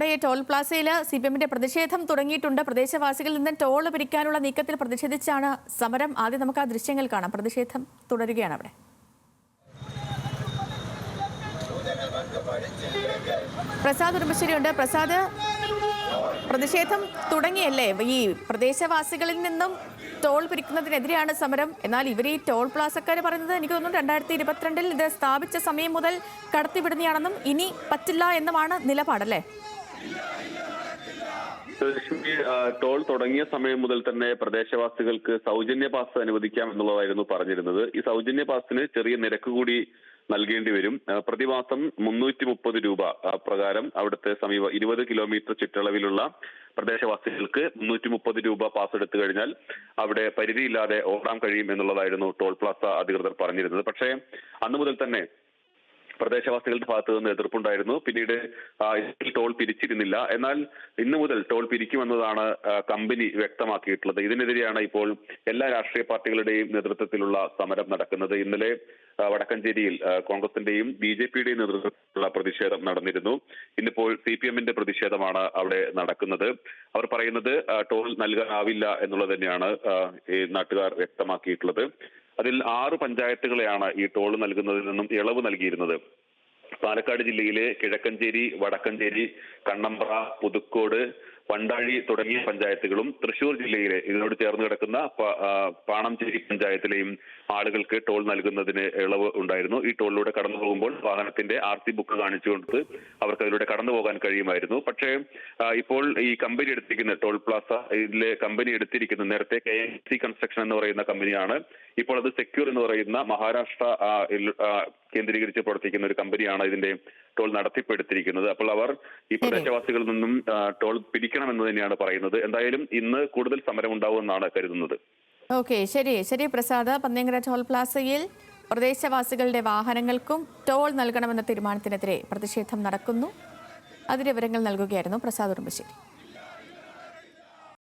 നമ്മുടെ ഈ ടോൾ പ്ലാസയിൽ CPM-ന്റെ പ്രതിഷേധം തുടങ്ങിയിട്ടുണ്ട്. പ്രദേശവാസികളിൽ നിന്ന് ടോൾ പിരിക്കാനുള്ള നീക്കത്തിൽ പ്രതിഷേധിച്ചാണ് സമരം. ആദ്യം നമുക്ക് ആ ദൃശ്യങ്ങൾ കാണാം. പ്രതിഷേധം തുടരുകയാണ് അവിടെ. പ്രസാദ് ഉടുമ്പശ്ശേരിയുണ്ട്. പ്രസാദ്, പ്രതിഷേധം തുടങ്ങിയല്ലേ? ഈ പ്രദേശവാസികളിൽ നിന്നും ടോൾ പിരിക്കുന്നതിനെതിരെയാണ് സമരം. എന്നാൽ ഇവർ ഈ ടോൾ പ്ലാസക്കാർ പറയുന്നത്, എനിക്ക് തോന്നുന്നു 2022-ൽ ഇത് സ്ഥാപിച്ച സമയം മുതൽ കടത്തിവിടുന്നതാണെന്നും ഇനി പറ്റില്ല എന്നുമാണ് നിലപാടല്ലേ? ടോൾ തുടങ്ങിയ സമയം മുതൽ തന്നെ പ്രദേശവാസികൾക്ക് സൗജന്യ പാസ് അനുവദിക്കാം എന്നുള്ളതായിരുന്നു പറഞ്ഞിരുന്നത്. ഈ സൗജന്യ പാസിന് ചെറിയ നിരക്ക് കൂടി നൽകേണ്ടി വരും. പ്രതിമാസം 330 രൂപ പ്രകാരം അവിടുത്തെ 20 കിലോമീറ്റർ ചുറ്റളവിലുള്ള പ്രദേശവാസികൾക്ക് 330 രൂപ പാസ് എടുത്തു കഴിഞ്ഞാൽ അവിടെ പരിധിയില്ലാതെ ഓടാൻ കഴിയും എന്നുള്ളതായിരുന്നു ടോൾ പ്ലാസ അധികൃതർ പറഞ്ഞിരുന്നത്. പക്ഷേ അന്നു മുതൽ തന്നെ പ്രദേശവാസികളുടെ ഭാഗത്ത് നിന്ന് എതിർപ്പുണ്ടായിരുന്നു. പിന്നീട് ടോൾ പിരിച്ചിരുന്നില്ല. എന്നാൽ ഇന്നു മുതൽ ടോൾ പിരിക്കുമെന്നതാണ് കമ്പനി വ്യക്തമാക്കിയിട്ടുള്ളത്. ഇതിനെതിരെയാണ് ഇപ്പോൾ എല്ലാ രാഷ്ട്രീയ പാർട്ടികളുടെയും നേതൃത്വത്തിലുള്ള സമരം നടക്കുന്നത്. ഇന്നലെ വടക്കഞ്ചേരിയിൽ കോൺഗ്രസിന്റെയും BJP-യുടെയും നേതൃത്വത്തിലുള്ള പ്രതിഷേധം നടന്നിരുന്നു. ഇന്നിപ്പോൾ CPM-ന്റെ പ്രതിഷേധമാണ് അവിടെ നടക്കുന്നത്. അവർ പറയുന്നത് ടോൾ നൽകാനാവില്ല എന്നുള്ളത് തന്നെയാണ് ഈ നാട്ടുകാർ വ്യക്തമാക്കിയിട്ടുള്ളത്. അതിൽ 6 പഞ്ചായത്തുകളെയാണ് ഈ ടോൾ നൽകുന്നതിൽ നിന്നും ഇളവ് നൽകിയിരുന്നത്. പാലക്കാട് ജില്ലയിലെ കിഴക്കഞ്ചേരി, വടക്കഞ്ചേരി, കണ്ണമ്പ്ര, പുതുക്കോട്, വണ്ടാഴി തുടങ്ങിയ പഞ്ചായത്തുകളും തൃശൂർ ജില്ലയിലെ ഇതിനോട് ചേർന്ന് കിടക്കുന്ന പാണഞ്ചേരി പഞ്ചായത്തിലെയും ആളുകൾക്ക് ടോൾ നൽകുന്നതിന് ഇളവ് ഉണ്ടായിരുന്നു. ഈ ടോളിലൂടെ കടന്നു പോകുമ്പോൾ വാഹനത്തിന്റെ RC ബുക്ക് കാണിച്ചുകൊണ്ട് അവർക്ക് അതിലൂടെ കടന്നു പോകാൻ കഴിയുമായിരുന്നു. പക്ഷേ ഇപ്പോൾ ഈ കമ്പനി എടുത്തിരിക്കുന്ന ടോൾ പ്ലാസ ഇതിലെ കമ്പനി എടുത്തിരിക്കുന്ന നേരത്തെ KNC കൺസ്ട്രക്ഷൻ എന്ന് പറയുന്ന കമ്പനിയാണ്. ഇപ്പോൾ അത് സെക്യൂർ എന്ന് പറയുന്ന മഹാരാഷ്ട്ര കേന്ദ്രീകരിച്ച് പ്രവർത്തിക്കുന്ന ഒരു കമ്പനിയാണ് ഇതിന്റെ ടോൾ നടത്തിപ്പെടുത്തിയിരിക്കുന്നത്. അപ്പോൾ അവർ ഈ പ്രദേശവാസികളിൽ നിന്നും ടോൾ പിടിക്കണമെന്ന് തന്നെയാണ് പറയുന്നത്. എന്തായാലും ഇന്ന് കൂടുതൽ സമരം ഉണ്ടാവുമെന്നാണ് കരുതുന്നത്. ഓക്കെ, ശരി പ്രസാദ്. പന്നിയങ്കര ടോൾ പ്ലാസയിൽ പ്രദേശവാസികളുടെ വാഹനങ്ങൾക്കും ടോൾ നൽകണമെന്ന തീരുമാനത്തിനെതിരെ പ്രതിഷേധം നടക്കുന്നു. അതിന്റെ വിവരങ്ങൾ നൽകുകയായിരുന്നു പ്രസാദ് ഉടുമ്പശ്ശേരി.